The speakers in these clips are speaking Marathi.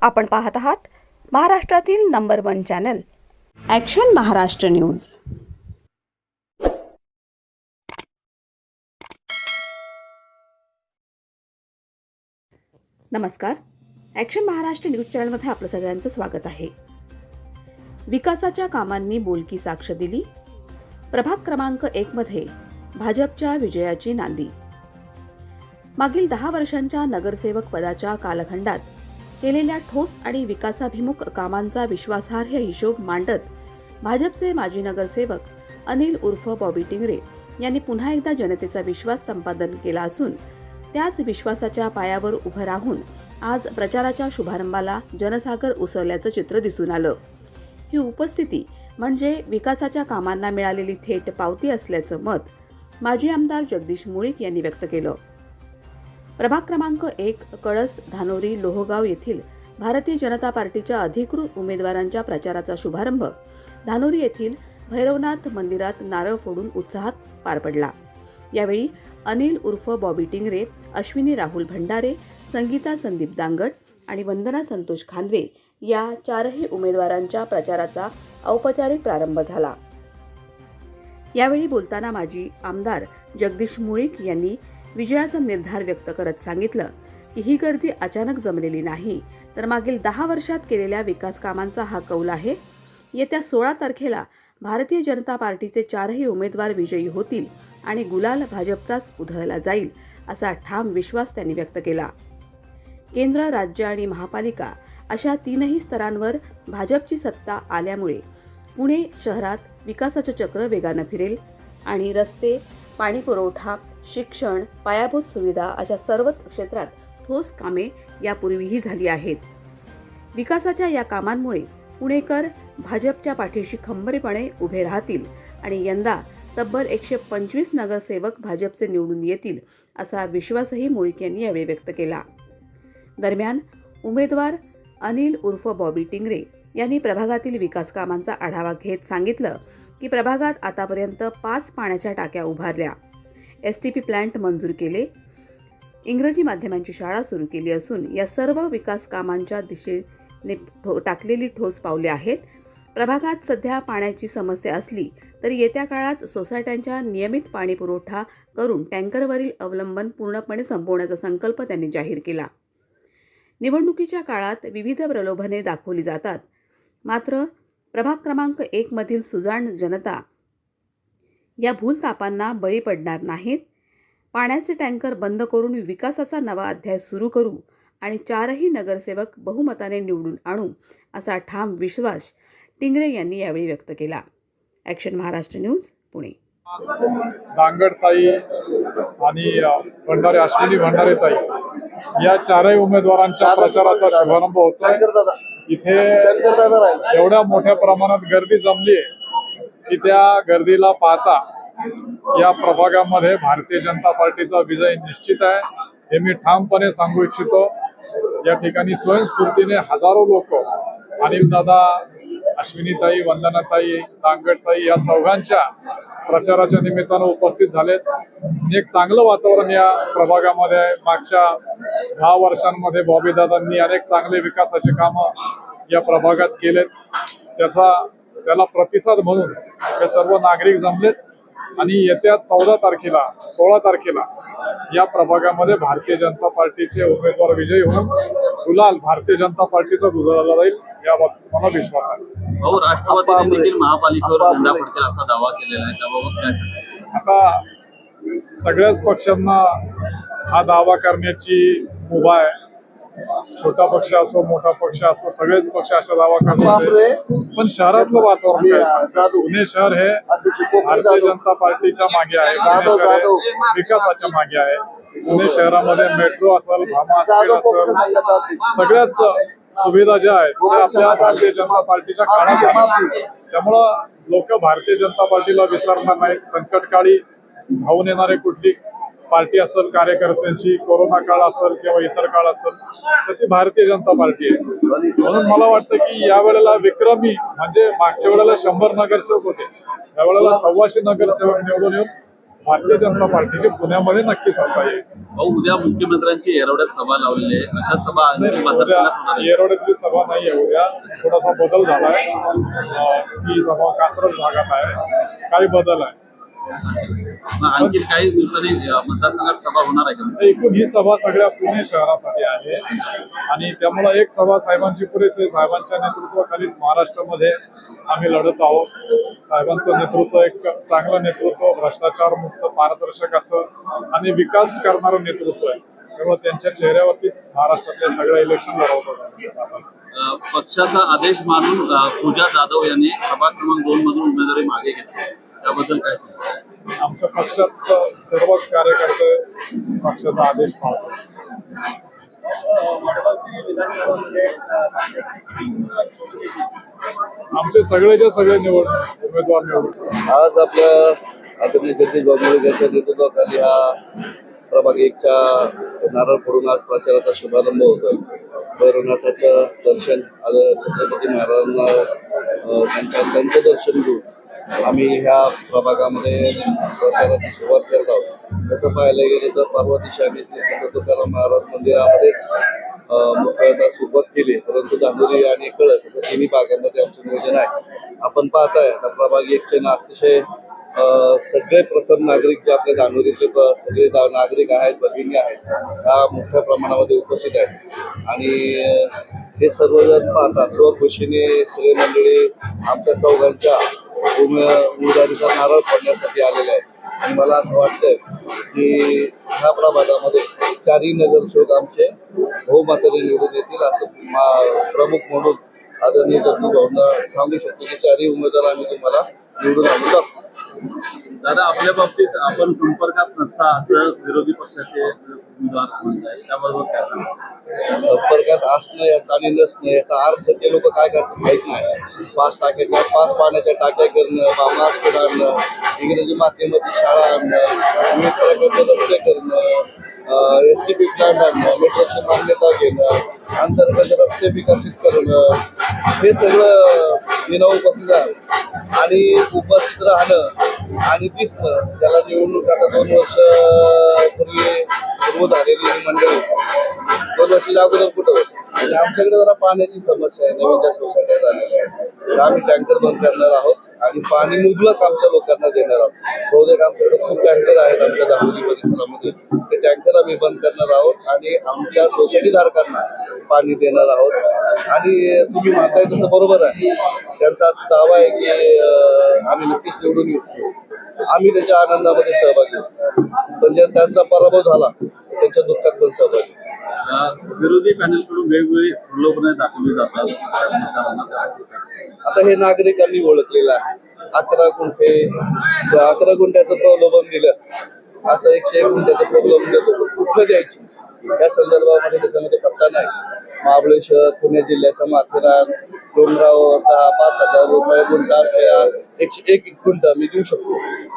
आपण पाहत आहात महाराष्ट्रातील number 1 channel action Maharashtra news. नमस्कार, ॲक्शन महाराष्ट्र न्यूज चॅनलमध्ये आपलं सगळ्यांचं स्वागत आहे। विकासाच्या कामांनी बोलकी साक्ष दिली। प्रभाग क्रमांक 1 मध्ये भाजपच्या विजयाची नांदी। मागील 10 वर्षांच्या नगरसेवक पदाच्या कालखंडात केलेल्या ठोस आणि विकासाभिमुख कामांचा विश्वासार्ह हिशोब मांडत भाजपचे माजी नगरसेवक अनिल उर्फ बॉबी टिंगरे यांनी पुन्हा एकदा जनतेचा विश्वास संपादन केला असून त्याच विश्वासाच्या पायावर उभं राहून आज प्रचाराच्या शुभारंभाला जनसागर उसळल्याचं चित्र दिसून आलं। ही उपस्थिती म्हणजे विकासाच्या कामांना मिळालेली थेट पावती असल्याचं मत माजी आमदार जगदीश मुळीक यांनी व्यक्त केलं। प्रभाग क्रमांक 1 कळस, धानोरी, लोहगाव येथील भारतीय जनता पार्टीच्या अधिकृत उमेदवारांच्या प्रचाराचा शुभारंभ धानोरी येथील भैरवनाथ मंदिरात नारळ फोडून उत्साहात पार पडला। यावेळी अनिल उर्फ बॉबी टिंगरे, अश्विनी राहुल भंडारे, संगीता संदीप दांगट आणि वंदना संतोष खांदवे या 4ही उमेदवारांच्या प्रचाराचा औपचारिक प्रारंभ झाला। यावेळी बोलताना माजी आमदार जगदीश मुळीक यांनी विजयाचा निर्धार व्यक्त करत सांगितलं की ही गर्दी अचानक जमलेली नाही, तर मागील 10 वर्षात केलेल्या विकास कामांचा हा कौल आहे। येत्या 16 तारखेला भारतीय जनता पार्टीचे 4ही उमेदवार विजयी होतील आणि गुलाल भाजपचाच उधळला जाईल असा ठाम विश्वास त्यांनी व्यक्त केला। केंद्र, राज्य आणि महापालिका अशा 3ही स्तरांवर भाजपची सत्ता आल्यामुळे पुणे शहरात विकासाचे चक्र वेगानं फिरेल आणि रस्ते, पाणी पुरवठा, शिक्षण, पायाभूत सुविधा अशा सर्वच क्षेत्रात ठोस कामे यापूर्वीही झाली आहेत। विकासाच्या या कामांमुळे पुणेकर भाजपच्या पाठीशी खंबीरपणे उभे राहतील आणि यंदा तब्बल 125 नगरसेवक भाजपचे निवडून येतील असा विश्वासही मुळीक यांनी यावेळी व्यक्त केला। दरम्यान उमेदवार अनिल उर्फ बॉबी टिंगरे यांनी प्रभागातील विकास कामांचा आढावा घेत सांगितलं की प्रभागात आतापर्यंत 5 पाण्याच्या टाक्या उभारल्या, STP प्लांट मंजूर केले, इंग्रजी माध्यमांची शाळा सुरू केली असून या सर्व विकास कामांच्या दिशेने टाकलेली ठोस पावले आहेत। प्रभागात सध्या पाण्याची समस्या असली तरी येत्या काळात सोसायट्यांच्या नियमित पाणी पुरवठा करून टँकरवरील अवलंबन पूर्णपणे संपवण्याचा संकल्प त्यांनी जाहीर केला। निवडणुकीच्या काळात विविध प्रलोभने दाखवली जातात, मात्र प्रभाग क्रमांक 1 मधील सुजाण जनता या भूलथापांना बळी पडणार नाहीत। पाण्याचे टँकर बंद करून विकासाचा नवा अध्याय सुरू करू आणि 4ही नगरसेवक बहुमताने निवडून आणू असा ठाम विश्वास टिंगरे यांनी यावेळी व्यक्त केला। Action Maharashtra news, Pune. दांगडताई आणि भंडारे, अश्विनी भंडारे ताई या 4ही उमेदवारांच्या प्रचाराचा शुभारंभ होतोय। इथे एवढ्या मोठ्या प्रमाणात गर्दी जमली आहे की त्या गर्दीला पाहता या प्रभागामध्ये भारतीय जनता पार्टीचा विजय निश्चित आहे हे मी ठामपणे सांगू इच्छितो। या ठिकाणी स्वयंस्फूर्तीने हजारो लोक अनिलदादा, अश्विनीताई, वंदनाताई, दांगडताई या चौघांच्या प्रचाराच्या निमित्तानं उपस्थित झालेत। एक चांगलं वातावरण या प्रभागामध्ये आहे। मागच्या 10 वर्षांमध्ये बॉबीदादांनी अनेक चांगले विकासाचे कामं या प्रभागात केलेत। त्याला प्रतिसाद म्हणून हे सर्व नागरिक जमलेत आणि येत्या 14 तारखेला 16 तारखेला या प्रभागामध्ये भारतीय जनता पार्टीचे उमेदवार विजयी होऊन गुलाल भारतीय जनता पार्टीचा उधळला जाईल याबाबत मला विश्वास आहे। भाऊ, राष्ट्रवादीने देखील महापालिकेवर झेंडा फडकेल असा दावा केलेला आहे, त्याबाबत काय सांगाल? आता सगळ्याच पक्षांना हा दावा करण्याची मुभा आहे। छोटा पक्ष असो, मोठा पक्ष असो, सगळेच पक्ष अशा दावा करतात, पण शहरातलं वातावरण काय सांगतं? पुणे शहर हे भारतीय जनता पार्टीच्या मागे आहे। पुणे शहर हे विकासाच्या मागे आहे। पुणे शहरामध्ये मेट्रो असेल, भामा असेल, सगळ्याच सुविधा ज्या आहेत त्या आपल्या भारतीय जनता पार्टीच्या काळात आहेत। त्यामुळं लोक भारतीय जनता पार्टीला विसरणार नाहीत। संकटकाळी धावून येणारे कुठली पार्टी असेल, कार्यकर्त्यांची कोरोना काळ असेल किंवा इतर काळ असेल, तर ती भारतीय जनता पार्टी आहे। म्हणून मला वाटतं की या वेळेला विक्रमी म्हणजे मागच्या वेळेला 100 नगरसेवक होते, यावेळेला 125 नगरसेवक निवडून येऊन भारतीय जनता पार्टीची पुण्यामध्ये नक्की सत्ता येईल. भाऊ उद्या मुख्यमंत्र्यांची येरवड्यात सभा लावलेली आहे, अशा सभा आणखी उद्या मतदारसंघात होणार आहे. येरवड्यातली सभा नाही आहे. उद्या थोडासा बदल झालाय. ही सभा कात्रज भागात आहे. काही बदल आहे. मग आणखी काही दिवसांनी मतदारसंघात सभा होणार आहे का? एकूण ही सभा सगळ्या पुणे शहरासाठी आहे आणि त्यामुळे एक सभा साहेबांची पुरेसे आहे. साहेबांच्या नेतृत्वाखालीच महाराष्ट्रामध्ये आम्ही लढत आहोत. साहेबांचं नेतृत्व एक चांगलं नेतृत्व, भ्रष्टाचार मुक्त, पारदर्शक असं आणि विकास करणारं नेतृत्व आहे. त्यामुळे त्यांच्या चेहऱ्यावरतीच महाराष्ट्रातले सगळे इलेक्शन लढवतात. पक्षाचा आदेश मानून पूजा जाधव यांनी प्रभाग क्रमांक 2 मधून उमेदवारी मागे घेतली, त्याबद्दल काय सांगता? आमच्या पक्षात सर्वच कार्यकर्ते पक्षाचा आदेश पाळतात. आमचे सगळेच्या सगळे उमेदवार निवडून आज आपल्या आदरणीय जगदीश बाबू यांच्या नेतृत्वाखाली हा प्रभाग 1च्या नारळ फोडून आज प्रचाराचा शुभारंभ होतोय. भैरवनाथाचं दर्शन आज छत्रपती महाराजांना त्यांचं दर्शन घेऊन आम्ही ह्या प्रभागामध्ये प्रचाराची सुरुवात करत आहोत. तसं पाहायला गेलं तर परवा दिवशी आम्ही श्री संत तुकाराम महाराज मंदिरामध्येच मुख्यतः सुरुवात केली, परंतु धानोरी आणि कळस असं तिन्ही भागामध्ये आमचं नियोजन आहे. आपण पाहताय आता प्रभाग 1चे अतिशय सगळे प्रथम नागरिक जे आपल्या धानोरीचे सगळे नागरिक आहेत, भगिनी आहेत, ह्या मोठ्या प्रमाणामध्ये उपस्थित आहेत आणि हे सर्वजण पाहतात स्वखुशीने सगळे मंडळी आमच्या चौघांच्या उमेदवारीचा नारळ फोडण्यासाठी आलेले आहेत. आणि मला असं वाटतंय की ह्या प्रभागामध्ये 4ही नगरसेवक आमचे बहुमताने निवडून येतील असं प्रमुख म्हणून आदरणीय जगदीश भाऊंना सांगू शकतो की 4ही उमेदवार आम्ही तुम्हाला निवडून आणू लागतो. दादा, आपल्या बाबतीत आपण संपर्कात नसता असं विरोधी पक्षाचे उमेदवार म्हणताय, त्याबरोबर काय सांगता? संपर्कात असणं याचा आणि नसणं याचा अर्थ ते लोक काय करतात माहित नाही. 5 पाण्याच्या टाक्या करणं, मास्क आणणं, इंग्रजी माध्यमाची शाळा आणणं, विविध प्रकारचे रस्ते करणं, STP प्लॅन आणणं, मेट्रोची मान्यता घेणं, अंतर्गत रस्ते विकसित करणं, हे सगळं उपस्थित आहे. आणि उपस्थित राहणं आणि दिसणं, त्याला निवडणूक आता 2 वर्ष पूर्वी सुरू झालेली मंडळी 2 वर्षाच्या अगोदर कुठं होतं. आणि आमच्याकडे जरा पाण्याची समस्या आहे, नवीन ज्या सोसायट्या झालेल्या आहेत, तर आम्ही टँकर बंद करणार आहोत आणि पाणी मुबलक आमच्या लोकांना देणार आहोत. बहुतेक आमच्याकडे खूप टँकर आहेत आमच्या धानोरी परिसरामध्ये, ते टँकर आम्ही बंद करणार आहोत आणि आमच्या सोसायटी धारकांना पाणी देणार आहोत. आणि तुम्ही म्हणताय तसं बरोबर आहे, त्यांचा असा दावा आहे की आम्ही नक्कीच निवडून येऊ. आम्ही त्याच्या आनंदामध्ये सहभागी होतो, पण जर त्यांचा पराभव झाला तर त्यांच्या दुःखात पण सहभागी. विरोधी पॅनलकडून वेगवेगळी प्रलोभने दाखवली जातात. आता हे नागरिकांनी ओळखलेलं आहे. 11 गुंठ्याचं प्रलोभन दिलं, असं 101 गुंठ्याचं प्रलोभन देतो, कुठलं द्यायची या संदर्भामध्ये त्याच्यामध्ये पत्ता नाही. महाबळेश्वर, पुणे जिल्ह्याच्या माथेरान, डोंगरावर 10-5 हजार रुपये गुंठा असलेला 101 गुंठा मी देऊ शकतो,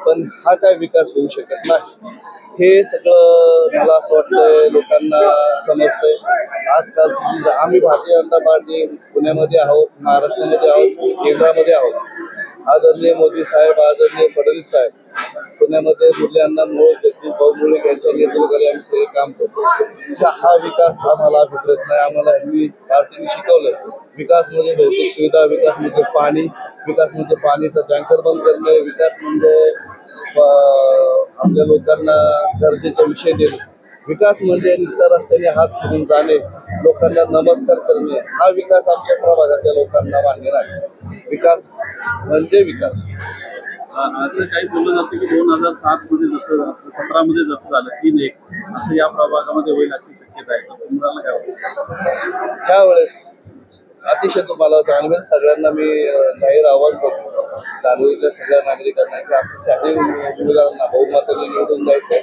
पण हा काय विकास होऊ शकत नाही. हे सगळं मला असं वाटतंय लोकांना समजतंय. आजकालची जी आम्ही भारतीय जनता पार्टी पुण्यामध्ये आहोत, महाराष्ट्रामध्ये आहोत, केंद्रामध्ये आहोत. आदरणीय मोदी साहेब, आदरणीय फडणवीस साहेब, पुण्यामध्ये मुल्यांना जगदीश भाऊ मुळे यांच्या नेतृत्वाखाली आम्ही सगळे काम करतो. हा विकास आम्हाला भेटत नाही. आम्हाला मी पार्टीने शिकवलं, विकास म्हणजे भौतिक सुविधा, विकास म्हणजे पाणी, विकास म्हणजे पाणीचा टँकर बंद करणे, विकास म्हणजे आपल्या लोकांना गरजेचे विषय देणे, विकास म्हणजे नुसत्या रस्त्याने हात फिरून जाणे, लोकांना नमस्कार करणे, हा विकास आमच्या प्रभागातल्या लोकांना मान्य नाही. विकास म्हणजे विकास. असं काही बोललं जातं की 2007 मध्ये जसं 17 मध्ये जसं झालं 3-1 असं या प्रभागामध्ये होईल अशी शक्यता आहे. तुम्हाला काय वाटतं? त्यावेळेस अतिशय तुम्हाला जाणवेल, सगळ्यांना मी जाहीर आवाहन करतो धानोरीतल्या सगळ्या नागरिकांना की आपल्या उमेदवारांना बहुमताने निवडून द्यायचंय.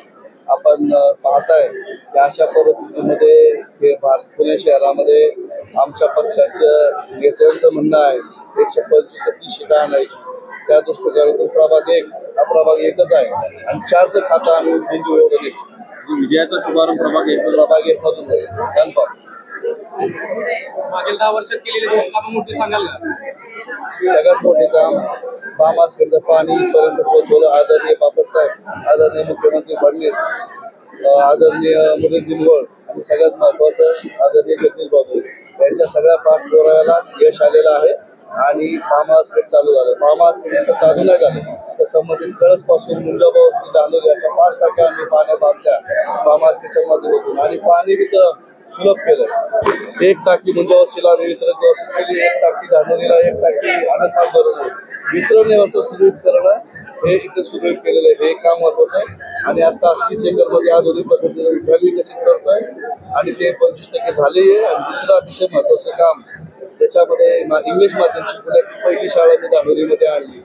आपण पाहताय की अशा परिस्थितीमध्ये हे पुणे शहरामध्ये आमच्या पक्षाच्या नेत्यांचं म्हणणं आहे 125 सीटा आणायची. त्या दृष्टिकोनातून प्रभाग 1 हा प्रभाग 1च आहे आणि 4चं खातं आम्ही बिंदू एवढं द्यायचं. विजयाचा शुभारंभ प्रभाग 1 मधून होईल कन्फर्म. मागील 10 वर्षात केलेली 2 कामं मोठी सांगाल का? सगळ्यात मोठे काम महामार्गचं पाणी इथपर्यंत पोहोचवलं. आदरणीय बापटसाहेब, आदरणीय मुख्यमंत्री फडणवीस, आदरणीय मुरली दिनवळ आणि सगळ्यात महत्वाचं आदरणीय जगदीश बाबू यांच्या सगळ्या पाठपुराव्याला यश आलेलं आहे आणि महामार्ग चालू झालं. महामार्ग चालू नाही झालं तर संबंधित कळस पासून मुंजाभाऊ धानोरी अशा 5 टाक्या आम्ही पाण्या बांधल्या महामार्गच्या माध्यमातून आणि पाणी वितरण सुलभ केलं. 1 टाकी मुंजावशीला वितरण केली, 1 टाकी धानोरीला, 1 टाकी आनंद वितरण व्यवस्था सुरळीत करणं हे इथे सुरळीत केलेलं आहे. हे काम महत्वाचं आहे आणि आता 30 एकरमध्ये आधुनिक पद्धतीने विभाग विकसित करतोय आणि ते 25% झाले आहे. आणि दुसरं अतिशय महत्वाचं काम त्याच्यामध्ये इंग्लिश माध्यम शिकवण्याची पहिली शाळा मी धानोरीमध्ये आणली.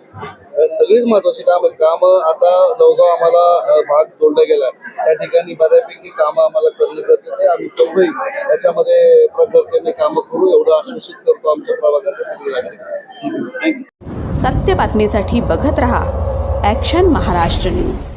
सगळीच महत्वाची कामं आता नवगाव आम्हाला भाग जोडला गेला त्या ठिकाणी बऱ्यापैकी कामं आम्हाला करणं गरजेचं आहे. आम्ही चौघही याच्यामध्ये प्रखरतेने कामं करू एवढं आश्वासित करतो आमच्या प्रभागातल्या सगळे नागरिक. सत्य बातमीसाठी बघत रहा ॲक्शन महाराष्ट्र न्यूज.